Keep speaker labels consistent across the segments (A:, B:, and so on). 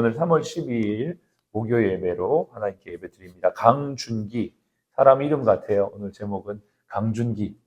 A: 오늘 3월 12일 목요 예배로 하나님께 예배 드립니다. 강준기, 사람 이름 같아요. 오늘 제목은 강준기.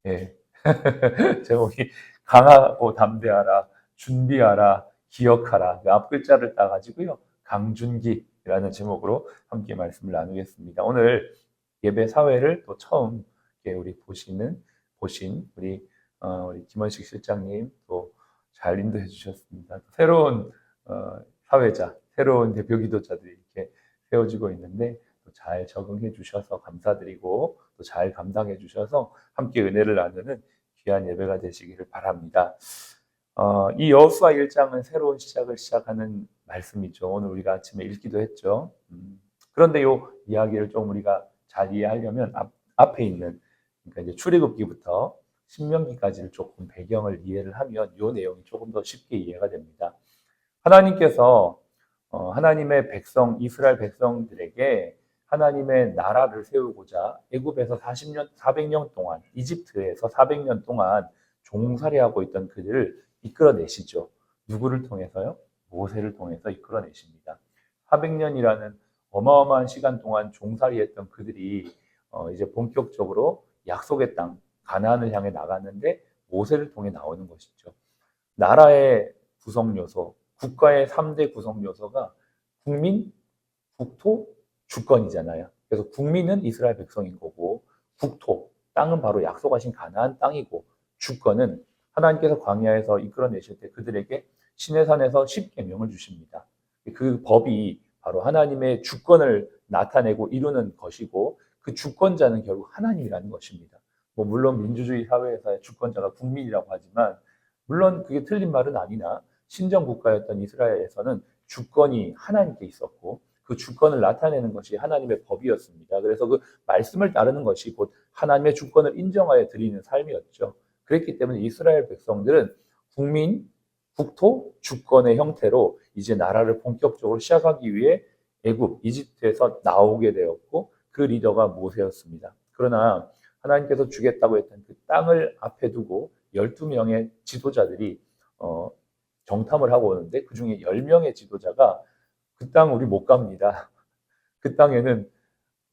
A: 예. 제목이 강하고 담대하라, 준비하라, 기억하라. 그 앞 글자를 따가지고요. 강준기라는 제목으로 함께 말씀을 나누겠습니다. 오늘 예배 사회를 또 처음 우리 보신 우리 김원식 실장님 또 잘 인도해 주셨습니다. 새로운 사회자, 새로운 대표 기도자들이 이렇게 세워지고 있는데 잘 적응해 주셔서 감사드리고 또 잘 감당해 주셔서 함께 은혜를 나누는 귀한 예배가 되시기를 바랍니다. 이 여호수아 1장은 새로운 시작을 시작하는 말씀이죠. 오늘 우리가 아침에 읽기도 했죠. 그런데 이 이야기를 좀 우리가 잘 이해하려면 앞에 있는 그러니까 이제 출애굽기부터 신명기까지를 조금 배경을 이해를 하면 이 내용이 조금 더 쉽게 이해가 됩니다. 하나님께서 하나님의 백성 이스라엘 백성들에게 하나님의 나라를 세우고자 애굽에서 400년 동안 이집트에서 400년 동안 종살이하고 있던 그들을 이끌어내시죠. 누구를 통해서요? 모세를 통해서 이끌어내십니다. 400년이라는 어마어마한 시간 동안 종살이했던 그들이 이제 본격적으로 약속의 땅 가나안을 향해 나갔는데 모세를 통해 나오는 것이죠. 나라의 구성 요소, 국가의 3대 구성 요소가 국민, 국토, 주권이잖아요. 그래서 국민은 이스라엘 백성인 거고 국토, 땅은 바로 약속하신 가나안 땅이고 주권은 하나님께서 광야에서 이끌어내실 때 그들에게 시내산에서 10계명을 주십니다. 그 법이 바로 하나님의 주권을 나타내고 이루는 것이고 그 주권자는 결국 하나님이라는 것입니다. 물론 민주주의 사회에서의 주권자가 국민이라고 하지만 물론 그게 틀린 말은 아니나 신정국가였던 이스라엘에서는 주권이 하나님께 있었고 그 주권을 나타내는 것이 하나님의 법이었습니다. 그래서 그 말씀을 따르는 것이 곧 하나님의 주권을 인정하여 드리는 삶이었죠. 그랬기 때문에 이스라엘 백성들은 국민, 국토, 주권의 형태로 이제 나라를 본격적으로 시작하기 위해 애굽, 이집트에서 나오게 되었고 그 리더가 모세였습니다. 그러나 하나님께서 주겠다고 했던 그 땅을 앞에 두고 12명의 지도자들이 정탐을 하고 오는데 그 중에 10명의 지도자가 그 땅 우리 못 갑니다. 그 땅에는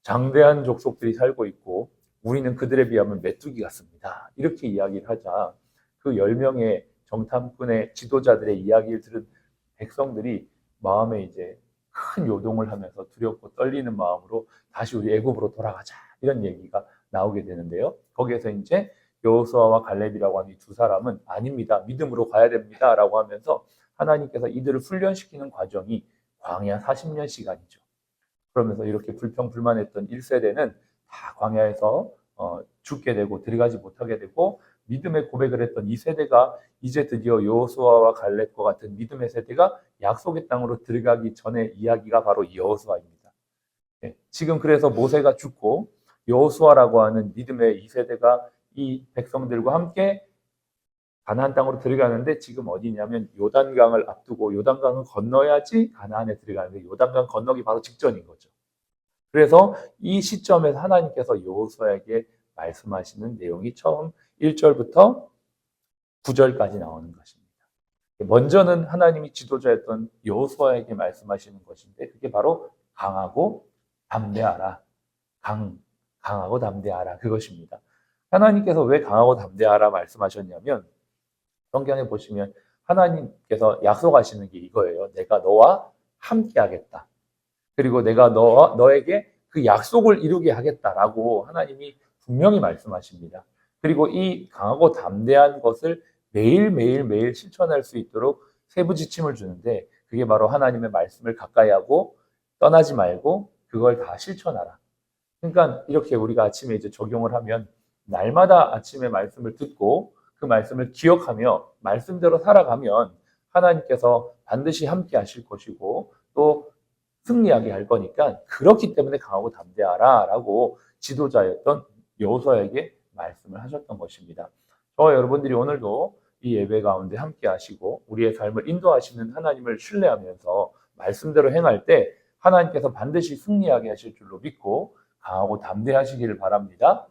A: 장대한 족속들이 살고 있고 우리는 그들에 비하면 메뚜기 같습니다. 이렇게 이야기를 하자 그 10명의 정탐꾼의 지도자들의 이야기를 들은 백성들이 마음에 이제 큰 요동을 하면서 두렵고 떨리는 마음으로 다시 우리 애굽으로 돌아가자 이런 얘기가 나오게 되는데요. 거기에서 이제 여호수아와 갈렙이라고 하는 이 두 사람은 아닙니다. 믿음으로 가야 됩니다. 라고 하면서 하나님께서 이들을 훈련시키는 과정이 광야 40년 시간이죠. 그러면서 이렇게 불평불만했던 1세대는 다 광야에서 죽게 되고 들어가지 못하게 되고 믿음의 고백을 했던 2세대가 이제 드디어 여호수아와 갈렙과 같은 믿음의 세대가 약속의 땅으로 들어가기 전의 이야기가 바로 여호수아입니다. 지금 그래서 모세가 죽고 여호수아라고 하는 믿음의 2세대가 이 백성들과 함께 가나안 땅으로 들어가는데 지금 어디냐면 요단강을 앞두고 요단강을 건너야지 가나안에 들어가는데 요단강 건너기 바로 직전인 거죠. 그래서 이 시점에서 하나님께서 여호수아에게 말씀하시는 내용이 처음 1절부터 9절까지 나오는 것입니다. 먼저는 하나님이 지도자였던 여호수아에게 말씀하시는 것인데 그게 바로 강하고 담대하라. 강하고 담대하라. 그것입니다. 하나님께서 왜 강하고 담대하라 말씀하셨냐면 성경에 보시면 하나님께서 약속하시는 게 이거예요. 내가 너와 함께 하겠다. 그리고 내가 너에게 그 약속을 이루게 하겠다라고 하나님이 분명히 말씀하십니다. 그리고 이 강하고 담대한 것을 매일 실천할 수 있도록 세부지침을 주는데 그게 바로 하나님의 말씀을 가까이 하고 떠나지 말고 그걸 다 실천하라. 그러니까 이렇게 우리가 아침에 이제 적용을 하면 날마다 아침에 말씀을 듣고 그 말씀을 기억하며 말씀대로 살아가면 하나님께서 반드시 함께 하실 것이고 또 승리하게 할 거니까 그렇기 때문에 강하고 담대하라 라고 지도자였던 여호수아에게 말씀을 하셨던 것입니다. 저와 여러분들이 오늘도 이 예배 가운데 함께 하시고 우리의 삶을 인도하시는 하나님을 신뢰하면서 말씀대로 행할 때 하나님께서 반드시 승리하게 하실 줄로 믿고 강하고 담대하시기를 바랍니다.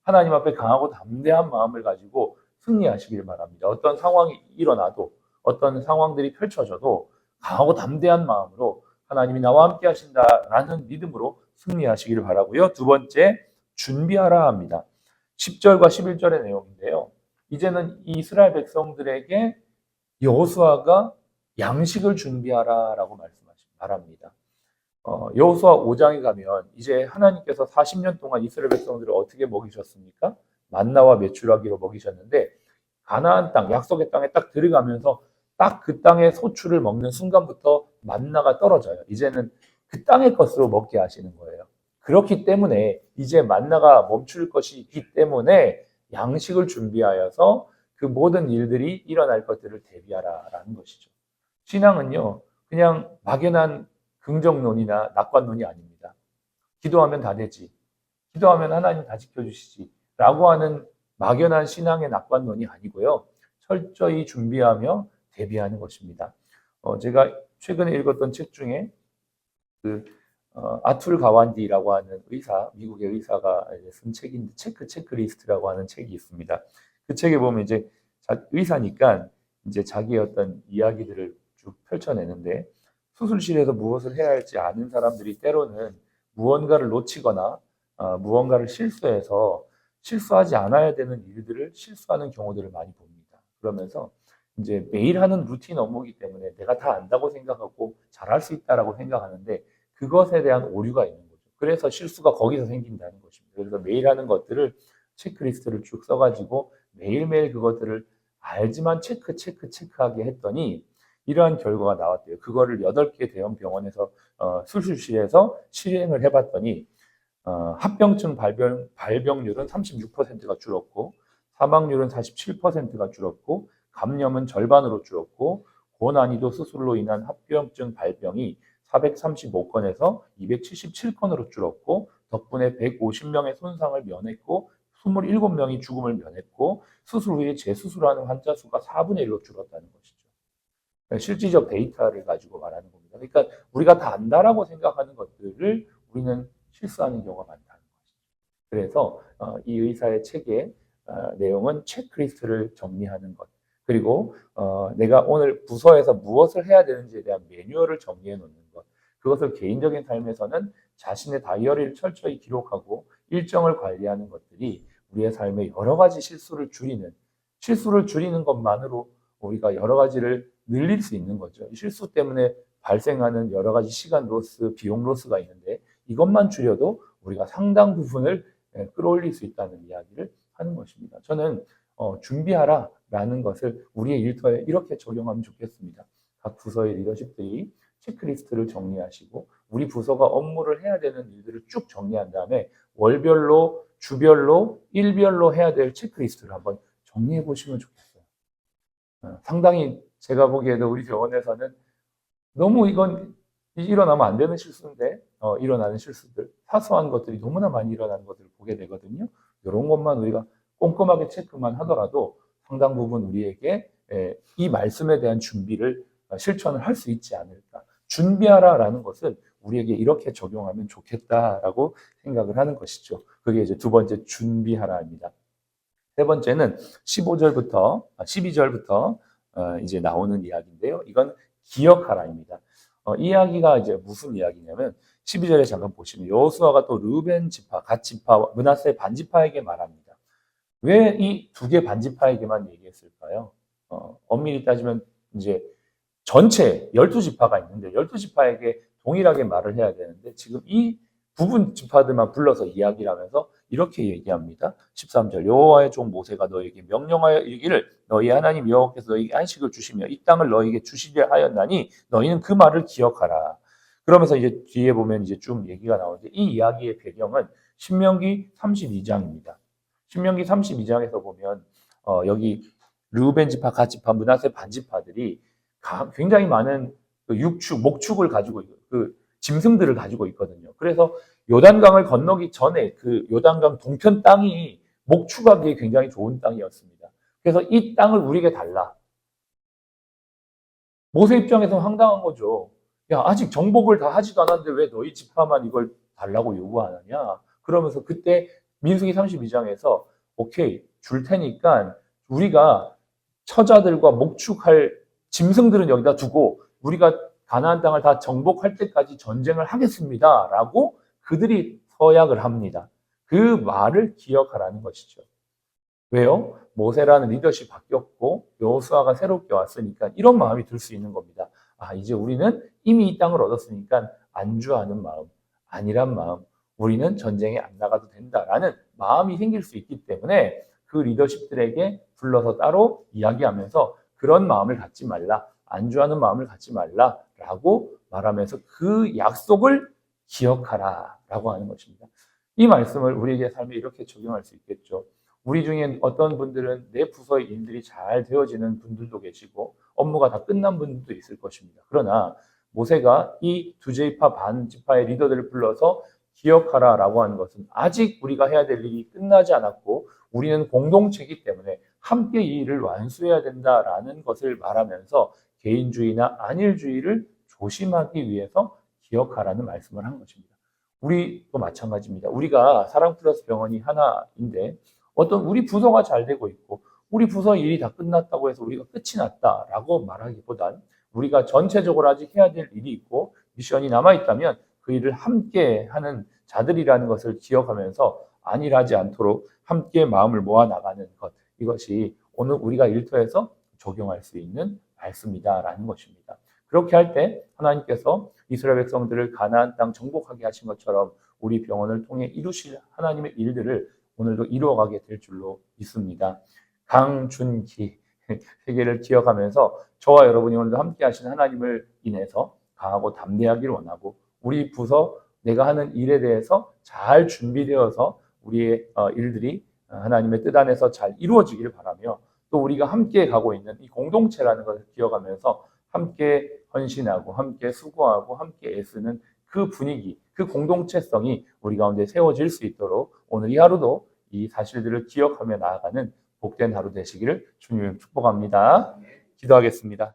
A: 하나님 앞에 강하고 담대한 마음을 가지고 승리하시길 바랍니다. 어떤 상황이 일어나도 어떤 상황들이 펼쳐져도 강하고 담대한 마음으로 하나님이 나와 함께 하신다라는 믿음으로 승리하시기를 바라고요. 두 번째, 준비하라 합니다. 10절과 11절의 내용인데요. 이제는 이스라엘 백성들에게 여호수아가 양식을 준비하라라고 말합니다. 여호수아 5장에 가면 이제 하나님께서 40년 동안 이스라엘 백성들을 어떻게 먹이셨습니까? 만나와 메추라기로 먹이셨는데 가나안 땅, 약속의 땅에 딱 들어가면서 딱 그 땅의 소출을 먹는 순간부터 만나가 떨어져요. 이제는 그 땅의 것으로 먹게 하시는 거예요. 그렇기 때문에 이제 만나가 멈출 것이기 때문에 양식을 준비하여서 그 모든 일들이 일어날 것들을 대비하라라는 것이죠. 신앙은요, 그냥 막연한 긍정론이나 낙관론이 아닙니다. 기도하면 다 되지. 기도하면 하나님 다 지켜주시지. 라고 하는 막연한 신앙의 낙관론이 아니고요. 철저히 준비하며 대비하는 것입니다. 제가 최근에 읽었던 책 중에 아툴 가완디라고 하는 의사, 미국의 의사가 쓴 책인데 체크리스트라고 하는 책이 있습니다. 그 책에 보면 이제 의사니까 이제 자기의 어떤 이야기들을 쭉 펼쳐내는데 수술실에서 무엇을 해야 할지 아는 사람들이 때로는 무언가를 놓치거나 무언가를 실수해서 실수하지 않아야 되는 일들을 실수하는 경우들을 많이 봅니다. 그러면서 이제 매일 하는 루틴 업무이기 때문에 내가 다 안다고 생각하고 잘할 수 있다라고 생각하는데 그것에 대한 오류가 있는 거죠. 그래서 실수가 거기서 생긴다는 것입니다. 그래서 매일 하는 것들을 체크리스트를 쭉 써가지고 매일매일 그것들을 알지만 체크하게 했더니 이러한 결과가 나왔대요. 그거를 8개 대형 병원에서 수술실에서 실행을 해봤더니 합병증 발병률은 36%가 줄었고 사망률은 47%가 줄었고 감염은 절반으로 줄었고 고난이도 수술로 인한 합병증 발병이 435건에서 277건으로 줄었고 덕분에 150명의 손상을 면했고 27명이 죽음을 면했고 수술 후에 재수술하는 환자 수가 4분의 1로 줄었다는 것이죠. 실질적 데이터를 가지고 말하는 겁니다. 그러니까 우리가 다 안다라고 생각하는 것들을 우리는 실수하는 경우가 많다는 것이죠. 그래서 이 의사의 책의 내용은 체크리스트를 정리하는 것, 그리고 내가 오늘 부서에서 무엇을 해야 되는지에 대한 매뉴얼을 정리해 놓는 것, 그것을 개인적인 삶에서는 자신의 다이어리를 철저히 기록하고 일정을 관리하는 것들이 우리의 삶에 여러 가지 실수를 줄이는 것만으로 우리가 여러 가지를 늘릴 수 있는 거죠. 실수 때문에 발생하는 여러 가지 시간 로스, 비용 로스가 있는데 이것만 줄여도 우리가 상당 부분을 끌어올릴 수 있다는 이야기를 하는 것입니다. 저는 준비하라라는 것을 우리의 일터에 이렇게 적용하면 좋겠습니다. 각 부서의 리더십들이 체크리스트를 정리하시고 우리 부서가 업무를 해야 되는 일들을 쭉 정리한 다음에 월별로, 주별로, 일별로 해야 될 체크리스트를 한번 정리해 보시면 좋겠어요. 상당히 제가 보기에도 우리 병원에서는 너무 이건 일어나면 안 되는 실수인데 일어나는 실수들, 사소한 것들이 너무나 많이 일어나는 것들을 보게 되거든요. 이런 것만 우리가 꼼꼼하게 체크만 하더라도 상당 부분 우리에게 이 말씀에 대한 준비를 실천을 할 수 있지 않을까. 준비하라라는 것은 우리에게 이렇게 적용하면 좋겠다라고 생각을 하는 것이죠. 그게 이제 두 번째 준비하라입니다. 세 번째는 12절부터 이제 나오는 이야기인데요. 이건 기억하라입니다. 이야기가 이제 무슨 이야기냐면 12절에 잠깐 보시면 여호수아가 또 르우벤 지파, 갓 지파, 므낫세 반지파에게 말합니다. 왜 이 두 개 반지파에게만 얘기했을까요? 엄밀히 따지면 이제 전체 12지파가 있는데 12지파에게 동일하게 말을 해야 되는데 지금 이 부분 지파들만 불러서 이야기를 하면서 이렇게 얘기합니다. 13절 여호와의 종 모세가 너에게 명령하여 이르기를 너희 하나님 여호와께서 너희에게 안식을 주시며 이 땅을 너희에게 주시려 하였나니 너희는 그 말을 기억하라. 그러면서 이제 뒤에 보면 이제 쭉 얘기가 나오는데 이 이야기의 배경은 신명기 32장입니다. 신명기 32장에서 보면 여기 르우벤 지파, 갓 지파, 므낫세 반지파들이 굉장히 많은 목축을 가지고 짐승들을 가지고 있거든요. 그래서 요단강을 건너기 전에 그 요단강 동편 땅이 목축하기에 굉장히 좋은 땅이었습니다. 그래서 이 땅을 우리에게 달라. 모세 입장에서는 황당한 거죠. 야, 아직 정복을 다 하지도 않았는데 왜 너희 지파만 이걸 달라고 요구하느냐. 그러면서 그때 민수기 32장에서 오케이, 줄 테니까 우리가 처자들과 목축할 짐승들은 여기다 두고 우리가 가나안 땅을 다 정복할 때까지 전쟁을 하겠습니다라고 그들이 서약을 합니다. 그 말을 기억하라는 것이죠. 왜요? 모세라는 리더십이 바뀌었고 여호수아가 새롭게 왔으니까 이런 마음이 들 수 있는 겁니다. 아, 이제 우리는 이미 이 땅을 얻었으니까 안주하는 마음, 안일한 마음, 우리는 전쟁에 안 나가도 된다라는 마음이 생길 수 있기 때문에 그 리더십들에게 불러서 따로 이야기하면서 그런 마음을 갖지 말라, 안주하는 마음을 갖지 말라라고 말하면서 그 약속을 기억하라라고 하는 것입니다. 이 말씀을 우리에게 삶에 이렇게 적용할 수 있겠죠. 우리 중에 어떤 분들은 내 부서의 일들이 잘 되어지는 분들도 계시고 업무가 다 끝난 분들도 있을 것입니다. 그러나 모세가 이 두 지파 반 지파의 리더들을 불러서 기억하라라고 하는 것은 아직 우리가 해야 될 일이 끝나지 않았고 우리는 공동체이기 때문에 함께 이 일을 완수해야 된다라는 것을 말하면서 개인주의나 안일주의를 조심하기 위해서 기억하라는 말씀을 한 것입니다. 우리도 마찬가지입니다. 우리가 사랑 플러스 병원이 하나인데 어떤 우리 부서가 잘 되고 있고 우리 부서 일이 다 끝났다고 해서 우리가 끝이 났다라고 말하기보단 우리가 전체적으로 아직 해야 될 일이 있고 미션이 남아있다면 그 일을 함께 하는 자들이라는 것을 기억하면서 안일하지 않도록 함께 마음을 모아 나가는 것, 이것이 오늘 우리가 일터에서 적용할 수 있는 말씀이다라는 것입니다. 그렇게 할 때 하나님께서 이스라엘 백성들을 가나안 땅 정복하게 하신 것처럼 우리 병원을 통해 이루실 하나님의 일들을 오늘도 이루어가게 될 줄로 믿습니다. 강준기 세계를 기억하면서 저와 여러분이 오늘도 함께 하신 하나님을 인해서 강하고 담대하기를 원하고 우리 부서 내가 하는 일에 대해서 잘 준비되어서 우리의 일들이 하나님의 뜻 안에서 잘 이루어지기를 바라며 또 우리가 함께 가고 있는 이 공동체라는 것을 기억하면서 함께 헌신하고 함께 수고하고 함께 애쓰는 그 분위기, 그 공동체성이 우리 가운데 세워질 수 있도록 오늘 이 하루도 이 사실들을 기억하며 나아가는 복된 하루 되시기를 주님을 축복합니다. 기도하겠습니다.